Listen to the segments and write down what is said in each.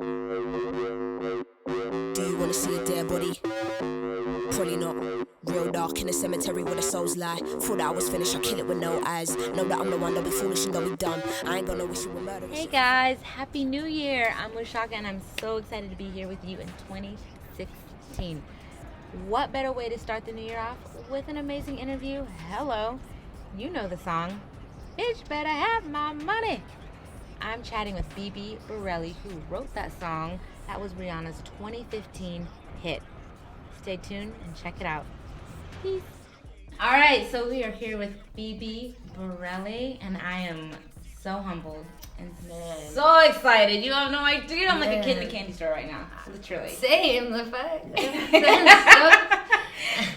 Do you wanna see a dead body? Probably not. Real dark in the cemetery where the souls lie. Thought that I was finished, I kill it with no eyes. Know that I'm the one, don't be foolish and don't be dumb. I ain't gonna wish you were murderous. Hey guys, Happy New Year! I'm Mushaka and I'm so excited to be here with you in 2016. What better way to start the new year off with an amazing interview? Hello, you know the song. Bitch better have my money. I'm chatting with BiBi Bourelly, who wrote that song. That was Rihanna's 2015 hit. Stay tuned and check it out. Peace. All right, so we are here with BiBi Bourelly, and I am so humbled and so excited. You have no idea. I'm like a kid in a candy store right now, literally. Same, the fuck.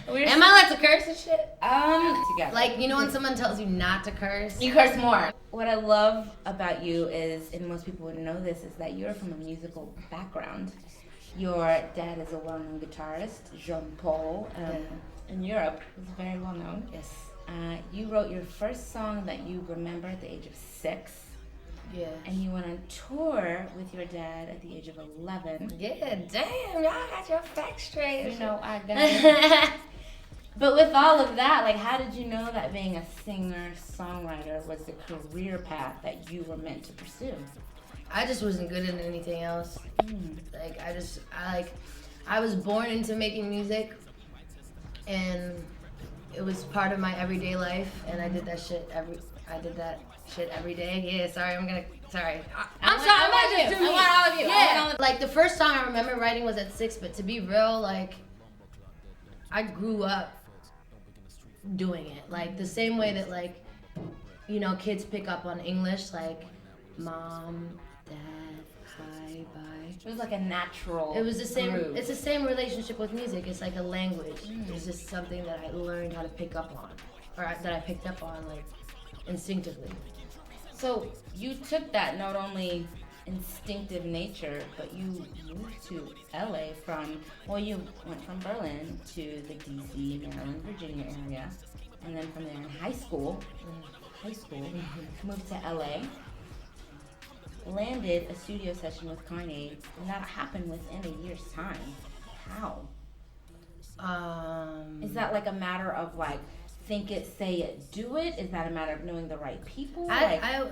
Am I allowed to curse and shit? Together. Like, you know when someone tells you not to curse? You curse more. What I love about you is, and most people wouldn't know this, is that you're from a musical background. Your dad is a well-known guitarist, Jean-Paul, in Europe. He's very well-known. Yes. You wrote your first song that you remember at the age of 6. Yeah. And you went on tour with your dad at the age of 11. Yeah, damn, y'all got your facts straight. You know, I got it. But with all of that, like, how did you know that being a singer-songwriter was the career path that you were meant to pursue? I just wasn't good at anything else. I was born into making music, and it was part of my everyday life, and I did that shit every day. Yeah, sorry, I'm sorry. I'm sorry, I'm not just doing I want all of you. Yeah, like the first song I remember writing was at 6, but to be real, like, I grew up doing it. Like, the same way that, like, you know, kids pick up on English, like, mom, dad, hi, bye. It was like a natural It was the same. groove. It's the same relationship with music. It's like a language. It's just something that I learned how to pick up on, or that I picked up on, like, instinctively. So you took that not only instinctive nature, but you moved to LA you went from Berlin to the DC, Maryland, Virginia area, and then from there in high school, moved to LA, landed a studio session with Kanye, and that happened within a year's time. How? Is that like a matter of like, think it, say it, do it? Is that a matter of knowing the right people? I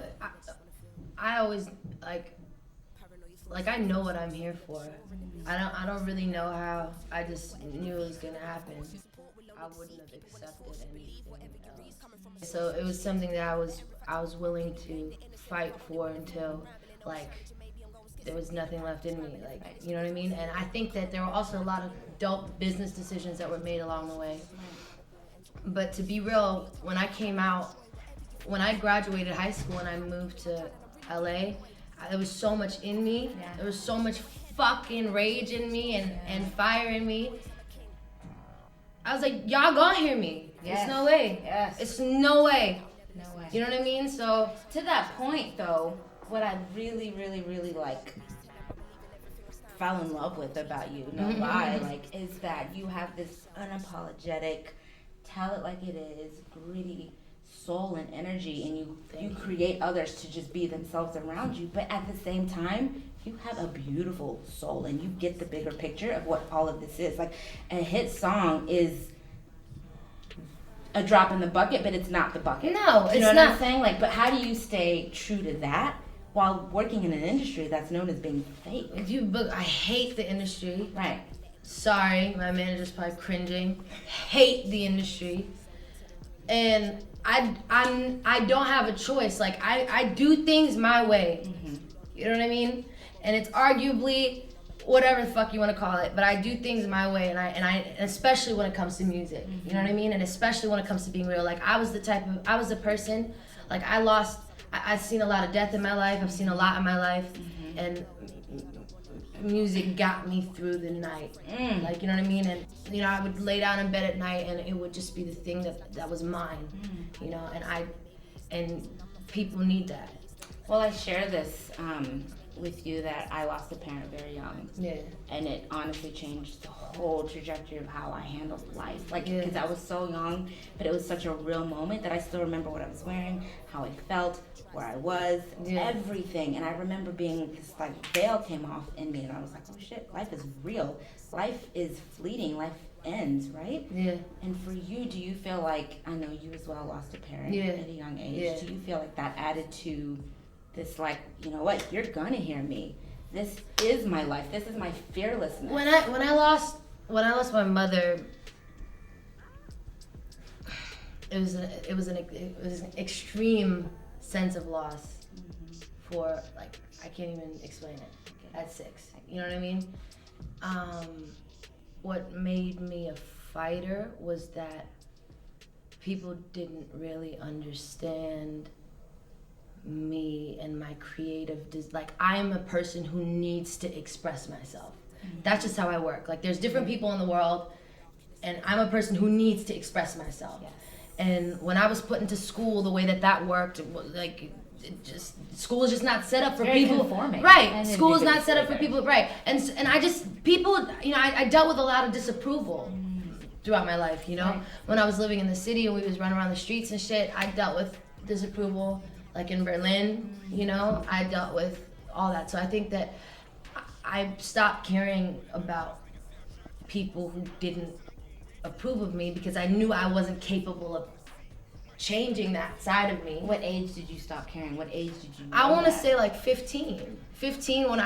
always like I know what I'm here for. I don't really know how. I just knew it was gonna happen. I wouldn't have accepted anything else. So it was something that I was willing to fight for until, like, there was nothing left in me, like, you know what I mean? And I think that there were also a lot of dope business decisions that were made along the way. But to be real, when I graduated high school and I moved to LA, there was so much in me. Yeah. There was so much fucking rage in me and fire in me. I was like, y'all gonna hear me. Yes. It's no way. Yes. It's no way. No way. You know what I mean? So to that point though, what I really, really, really like fell in love with about you, no lie, like, is that you have this unapologetic, tell it like it is, gritty soul and energy, and you create others to just be themselves around you, but at the same time you have a beautiful soul and you get the bigger picture of what all of this is. Like, a hit song is a drop in the bucket, but it's not the bucket. No, you it's know not. what I'm saying? Like, but how do you stay true to that while working in an industry that's known as being fake? If you book, I hate the industry. Right. Sorry, my manager's probably cringing. Hate the industry. And I don't have a choice. Like, I do things my way. Mm-hmm. You know what I mean? And it's arguably whatever the fuck you want to call it, but I do things my way, and I especially when it comes to music. Mm-hmm. You know what I mean? And especially when it comes to being real. Like, I was the person, like, I've seen a lot of death in my life. I've seen a lot in my life, and music got me through the night. Like, you know what I mean? And, you know, I would lay down in bed at night and it would just be the thing that was mine, you know, and people need that. Well, I share this with you that I lost a parent very young. Yeah. And it honestly changed the whole trajectory of how I handled life. Like, because I was so young, but it was such a real moment that I still remember what I was wearing, how I felt, where I was, everything. And I remember being, this like veil came off in me, and I was like, oh shit, life is real. Life is fleeting. Life ends, right? Yeah. And for you, do you feel like, I know you as well lost a parent at a young age. Yeah. Do you feel like that added to this, like, you know what, you're gonna hear me. This is my life. This is my fearlessness. When I lost my mother, it was an extreme sense of loss for, like, I can't even explain it at 6. You know what I mean? What made me a fighter was that people didn't really understand me and my creative like, I'm a person who needs to express myself. That's just how I work. Like, there's different people in the world, and I'm a person who needs to express myself. Yes. And when I was put into school, the way that worked, like, school is just not set up for very people. Conforming. Right. School is not set up for people. Right. And I just, people, you know, I dealt with a lot of disapproval throughout my life, you know. Right. When I was living in the city and we was running around the streets and shit, I dealt with disapproval. Like in Berlin, you know, I dealt with all that. So I think that I stopped caring about people who didn't approve of me because I knew I wasn't capable of changing that side of me. What age did you stop caring? What age did you know I want to that? say like 15. 15 when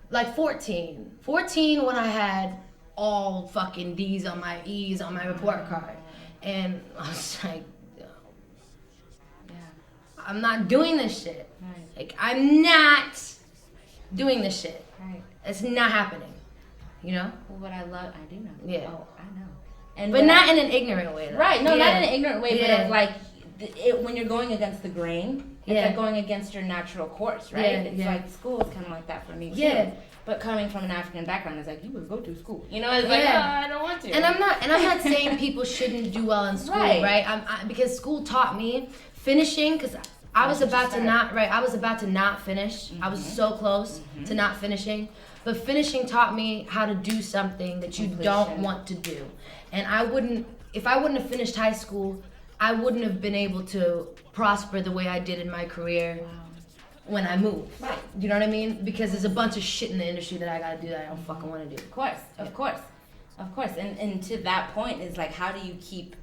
like 14. 14 when I had all fucking D's on my E's on my report card. And I was like, I'm not doing this shit. Right. Like, I'm not doing this shit. Right. It's not happening. You know? Well, what I love, I do know. Yeah. Oh, I know. And but not in an ignorant way, though. Right. No, not in an ignorant way, Yeah. but of like, when you're going against the grain, it's like going against your natural course, right? Yeah, It's like, school is kind of like that for me, too. Yeah. But coming from an African background, it's like, you would go to school. You know, it's like, I don't want to. And I'm not saying people shouldn't do well in school, right? Because school taught me finishing, because I was about to not finish. I was so close to not finishing. But finishing taught me how to do something that you don't want to do. And if I wouldn't have finished high school, I wouldn't have been able to prosper the way I did in my career when I moved. Right. You know what I mean? Because there's a bunch of shit in the industry that I gotta do that I don't fucking wanna do. Of course. And to that point is like, how do you keep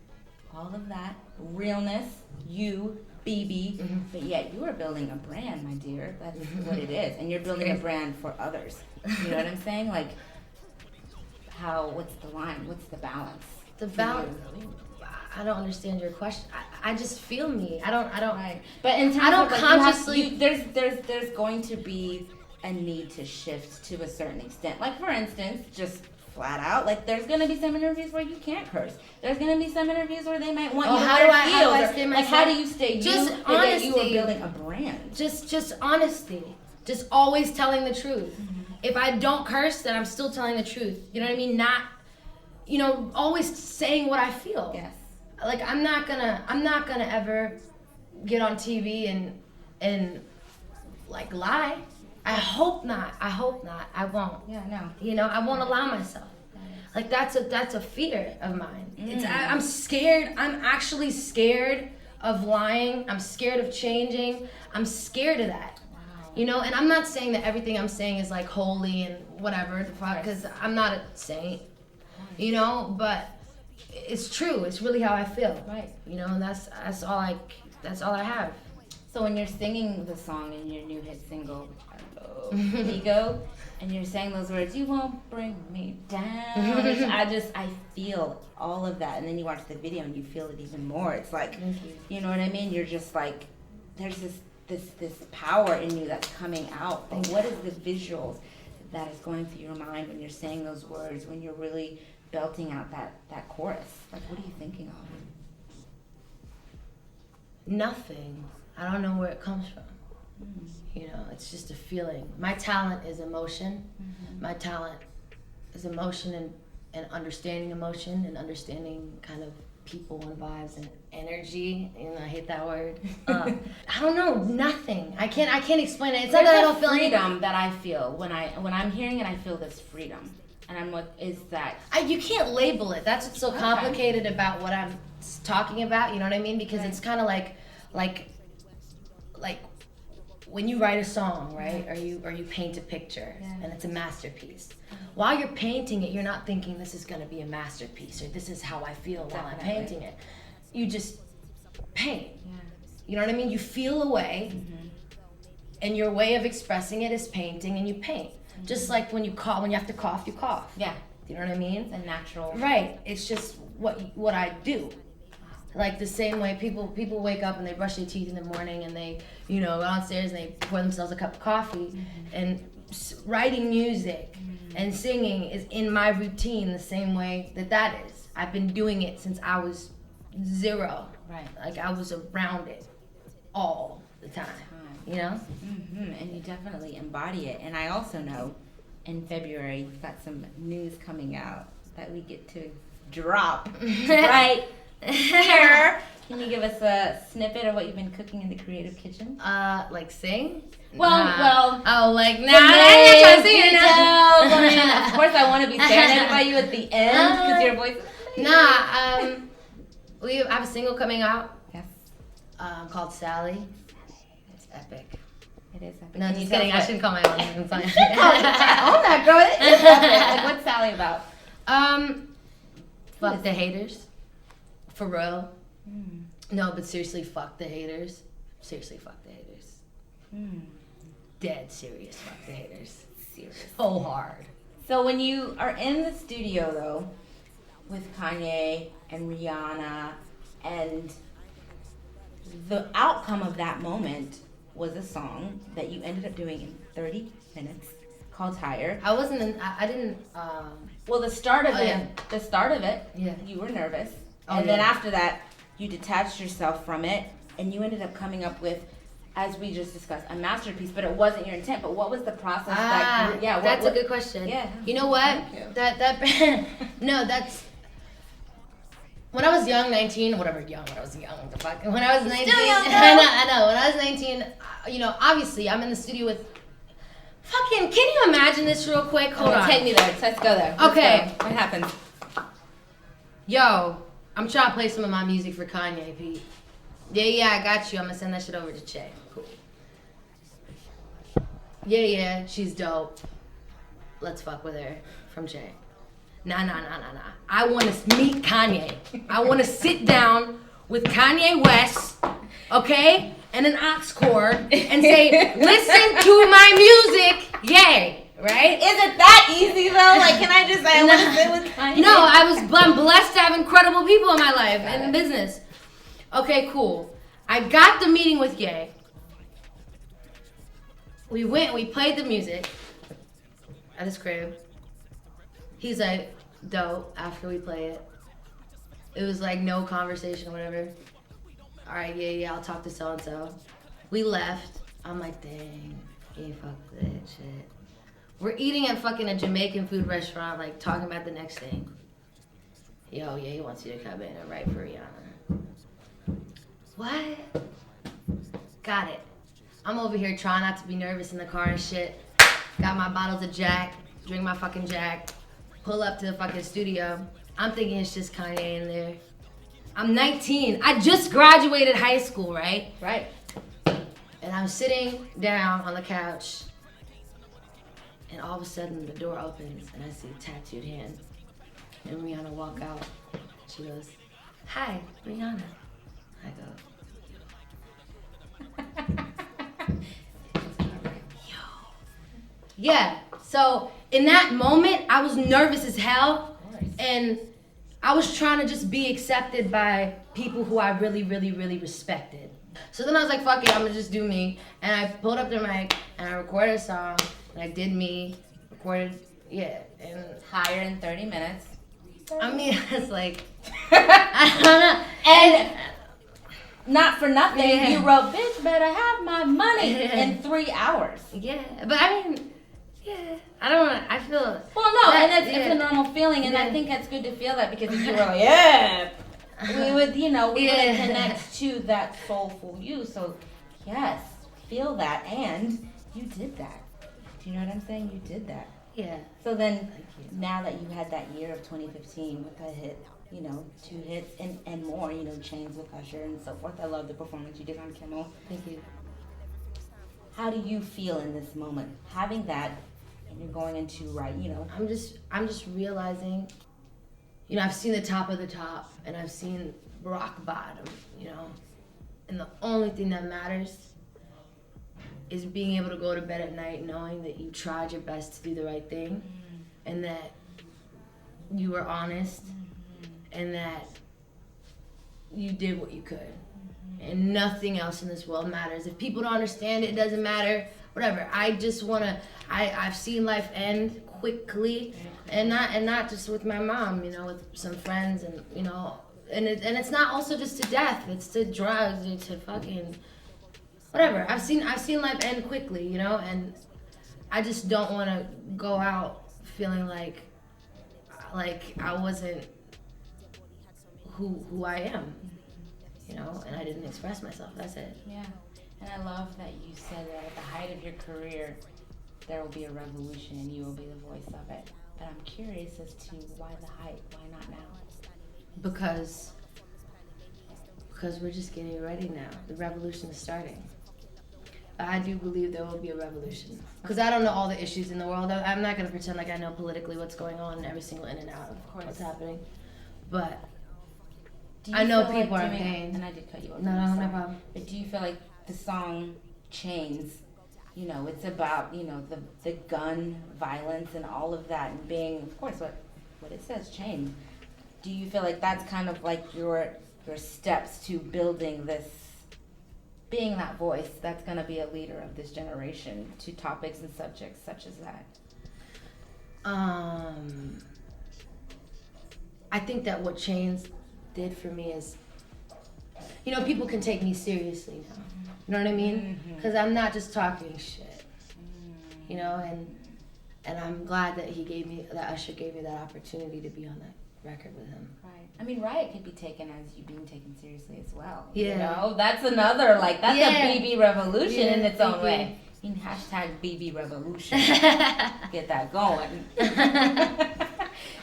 all of that realness, you, BiBi, but yet you are building a brand, my dear. That's what it is. And you're building a brand for others. You know what I'm saying? Like, what's the line? What's the balance? The balance, I don't understand your question. I just feel me. I don't. Right. But in terms I don't of, like, consciously. there's going to be a need to shift to a certain extent. Like, for instance, just flat out, like, there's gonna be some interviews where you can't curse. There's gonna be some interviews where they might want you to wear heels. How do I stay myself? Like, how do you stay just you? Honesty. You are building a brand. Just honesty. Just always telling the truth. If I don't curse, then I'm still telling the truth. You know what I mean? Not, you know, always saying what I feel. Yes. Like, I'm not gonna ever get on TV and like lie. I hope not. I won't. Yeah, no. You know, I won't allow myself. Like, that's a fear of mine. I'm scared. I'm actually scared of lying. I'm scared of changing. I'm scared of that. Wow. You know, and I'm not saying that everything I'm saying is like holy and whatever the fuck, because I'm not a saint. You know, but it's true. It's really how I feel. Right. You know, and that's all I have. So when you're singing the song in your new hit single, Ego, and you're saying those words, you won't bring me down. I feel all of that. And then you watch the video and you feel it even more. It's like, you know what I mean? You're just like, there's this power in you that's coming out. But what is the visuals that is going through your mind when you're saying those words, when you're really belting out that chorus? Like, what are you thinking of? Nothing. I don't know where it comes from. You know, it's just a feeling. My talent is emotion. My talent is emotion and understanding emotion and understanding kind of people and vibes and energy. I hate that word. I don't know, nothing. I can't explain it. It's not that I don't feel freedom that I feel when I'm hearing it. I feel this freedom, and I'm what is that? You can't label it. That's what's so complicated about what I'm talking about. You know what I mean? Because it's kind of like when you write a song, right? Or you paint a picture, and it's a masterpiece. While you're painting it, you're not thinking this is going to be a masterpiece or this is how I feel while I'm painting it. You just paint. Yeah. You know what I mean? You feel a way, and your way of expressing it is painting, and you paint. Just like when you have to cough, you cough. Yeah. You know what I mean? It's a natural. Right. It's just what I do. Like the same way people wake up and they brush their teeth in the morning and they, go downstairs and they pour themselves a cup of coffee, and writing music and singing is in my routine the same way that is. I've been doing it since I was 0. Right. Like I was around it all the time, And you definitely embody it. And I also know in February you've got some news coming out that we get to drop right here. Can you give us a snippet of what you've been cooking in the creative kitchen? Like sing? Well. Oh, like nah. I'm not trying to sing it now. I mean, of course, I want to be serenaded by you at the end because your voice is amazing. We have a single coming out. Yes. Called Sally. It's epic. It is epic. No, just kidding. I shouldn't call my own song. Own that, girl. It is epic. Like, what's Sally about? Fuck the haters. For real. No, but seriously, fuck the haters. Seriously, fuck the haters. Dead serious, fuck the haters. Serious. So hard. So when you are in the studio, though, with Kanye and Rihanna, and the outcome of that moment was a song that you ended up doing in 30 minutes called Higher. I didn't. Well, the start of it, yeah. You were nervous. And then after that, you detached yourself from it, and you ended up coming up with, as we just discussed, a masterpiece. But it wasn't your intent. But what was the process? That's a good question. Yeah. You know what? That's when I was young, 19, whatever. When I was young, what the fuck? When I was 19, still young, I know. When I was 19, obviously, I'm in the studio with. Fucking, can you imagine this real quick? Hold on. Take me there. Let's go there. Okay. What happened? Yo, I'm trying to play some of my music for Kanye, Pete. Yeah, I got you. I'm gonna send that shit over to Che. Cool. Yeah, she's dope. Let's fuck with her. From Che. Nah. I wanna meet Kanye. I wanna sit down with Kanye West, okay? And an aux cord and say, listen to my music, yay, right? Is it that easy though? Like, can I just say I want to sit with Kanye? No, I'm blessed to have incredible people in my life and in business. Okay, cool. I got the meeting with Ye. We played the music at his crib. He's like, dope, after we play it. It was like no conversation or whatever. All right, yeah, I'll talk to so-and-so. We left. I'm like, dang, you fucked with that shit. We're eating at fucking a Jamaican food restaurant, like talking about the next thing. Yo, yeah, he wants you to come in and write for Rihanna. What? Got it. I'm over here trying not to be nervous in the car and shit. Got my bottles of Jack, drink my fucking Jack, pull up to the fucking studio. I'm thinking it's just Kanye in there. I'm 19. I just graduated high school, right? Right. And I'm sitting down on the couch, and all of a sudden the door opens, and I see a tattooed hand. And Rihanna walk out. She goes, "Hi, Rihanna." I go, "Yo." Yeah. So in that moment, I was nervous as hell, and I was trying to just be accepted by people who I really, really, really respected. So then I was like, fuck it, I'm gonna just do me. And I pulled up the mic and I recorded a song and I did me, recorded, and Higher in 30 minutes. I mean, it's like, and not for nothing, you wrote, bitch better have my money in 3 hours. Yeah, but I mean, I don't want to, I feel. Well, no, and it's a normal feeling, and I think that's good to feel that because if you were like, we would connect to that soulful you. So, yes, feel that, and you did that. Do you know what I'm saying? You did that. Yeah. So then, now that you had that year of 2015 with that hit, 2 hits and more, Chains with Usher and so forth. I love the performance you did on Kimmel. Thank you. How do you feel in this moment, having that, and you're going into I'm just realizing, I've seen the top of the top, and I've seen rock bottom, and the only thing that matters is being able to go to bed at night knowing that you tried your best to do the right thing, and that you were honest, and that you did what you could. And nothing else in this world matters. If people don't understand it, it doesn't matter. Whatever. I just wanna. I've seen life end quickly, and not just with my mom. With some friends, and and it's not also just to death. It's to drugs, and to fucking whatever. I've seen life end quickly, and I just don't want to go out feeling like I wasn't who I am. And I didn't express myself. That's it. Yeah. And I love that you said that at the height of your career, there will be a revolution and you will be the voice of it. But I'm curious as to why the height? Why not now? Because we're just getting ready now. The revolution is starting. I do believe there will be a revolution. Because I don't know all the issues in the world. I'm not going to pretend like I know politically what's going on in every single in and out of what's happening. But I know people are in pain. And I did cut you off. No problem. But do you feel like the song Chains, it's about, the gun violence and all of that, and being, of course, what it says, chains. Do you feel like that's kind of like your steps to building this, being that voice that's going to be a leader of this generation to topics and subjects such as that? I think that what Chains did for me is, people can take me seriously now. You know what I mean? Because I'm not just talking shit. And I'm glad that Usher gave me that opportunity to be on that record with him. Right. I mean, Riot could be taken as you being taken seriously as well. Yeah. That's another, that's a BB revolution in its own way. I mean, hashtag BB revolution. Get that going. But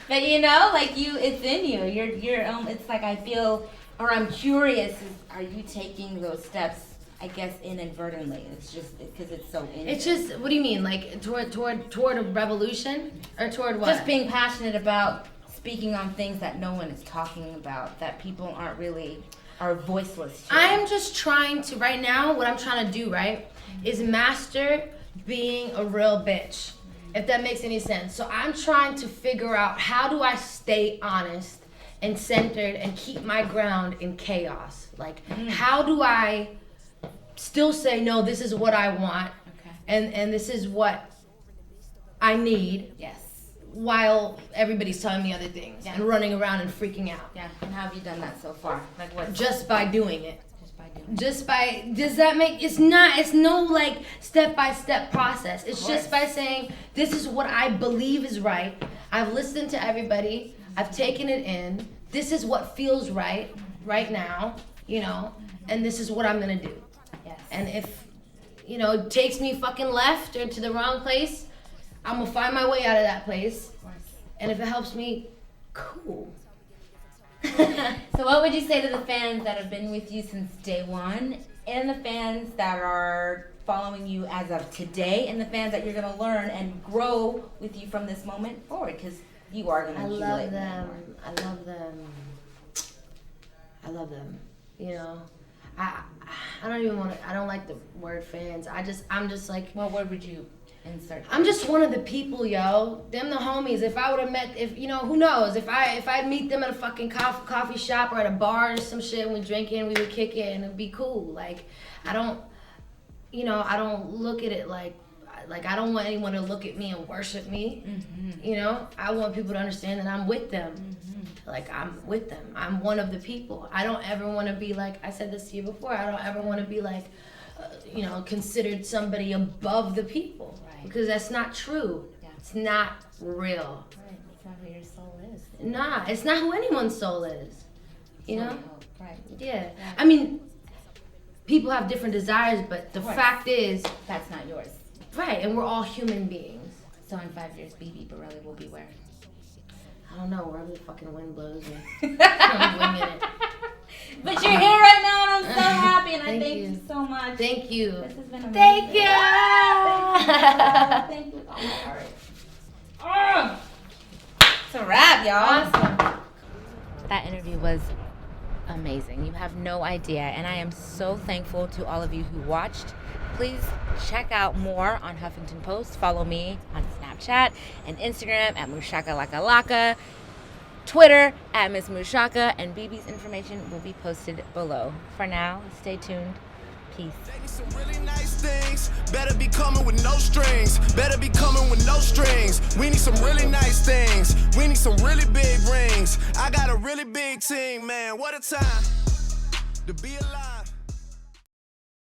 it's in you. You're it's like I feel, or I'm curious, are you taking those steps, I guess, inadvertently? It's just because it's so in you. It's just, what do you mean? Like toward a revolution? Or toward what? Just being passionate about speaking on things that no one is talking about, that people are voiceless to. I'm just trying to, right now, what I'm trying to do, right, is master being a real bitch. If that makes any sense. So I'm trying to figure out, how do I stay honest and centered and keep my ground in chaos? How do I still say, no, this is what I want, and this is what I need, while everybody's telling me other things and running around and freaking out. Yeah, and how have you done that so far? What? Just by doing it. Does that make, it's no step-by-step process. It's just by saying, this is what I believe is right. I've listened to everybody. I've taken it in. This is what feels right now, and this is what I'm going to do. Yes. And if, it takes me fucking left or to the wrong place, I'm going to find my way out of that place. Of course. And if it helps me, cool. So what would you say to the fans that have been with you since day one, and the fans that are following you as of today, and the fans that you're going to learn and grow with you from this moment forward? Because you are going to accumulate. I love them. I don't even want to, I don't like the word fans. I'm just like. What word would you insert? I'm just one of the people, yo. Them the homies. If I would have met, who knows? If I'd meet them at a fucking coffee shop or at a bar or some shit, and we drinking, we would kick it, and it'd be cool. I don't look at it like I don't want anyone to look at me and worship me. Mm-hmm. I want people to understand that I'm with them. Mm-hmm. I'm with them. I'm one of the people. I don't ever want to be I said this to you before, I don't ever want to be considered somebody above the people. Right. Because that's not true. Yeah. It's not real. Right. It's not who your soul is. Nah, it's not who anyone's soul is. You know? Right. Yeah. I mean, people have different desires, but the fact is, that's not yours. Right, and we're all human beings. So in 5 years, BiBi Bourelly will be where? I don't know, wherever the fucking wind blows me. I'm winging it. But you're here right now, and I'm so happy, and I thank you so much. Thank you. This has been amazing. Thank you. Thank you with all my heart. Oh, it's a wrap, y'all. Awesome. That interview was amazing. You have no idea, and I am so thankful to all of you who watched. Please check out more on Huffington Post. Follow me on Snapchat and Instagram at Mushaka Laka Laka, Twitter at Miss Mushaka, and BB's information will be posted below. For now, stay tuned. Peace. They need some really nice things. Better be coming with no strings. Better be coming with no strings. We need some really nice things. We need some really big rings. I got a really big team, man. What a time to be alive.